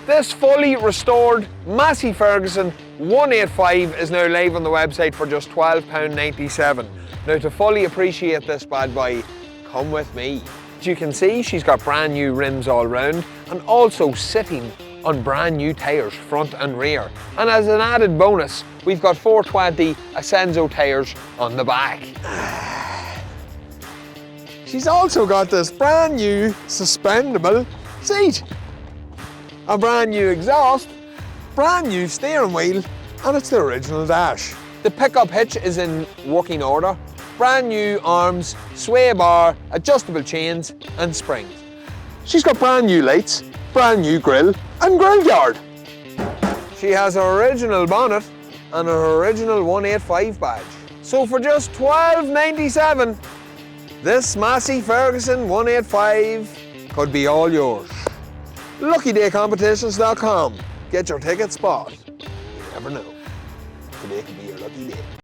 This fully restored Massey Ferguson 185 is now live on the website for just £12.97. Now, to fully appreciate this bad boy, come with me. As you can see, she's got brand new rims all round and also sitting on brand new tyres front and rear. And as an added bonus, we've got 420 𝗙𝗟𝗟𝗬 tyres on the back. She's also got this brand new suspendable seat, a brand new exhaust, brand new steering wheel, and it's the original dash. The pickup hitch is in working order. Brand new arms, sway bar, adjustable chains and springs. She's got brand new lights, brand new grille and grille guard. She has her original bonnet and her original 185 badge. So for just £12.97, this Massey Ferguson 185 could be all yours. 𝗙𝗘𝗦𝗦𝗘𝗗competitions.com. Get your ticket spot. You never know. Today could be your lucky day.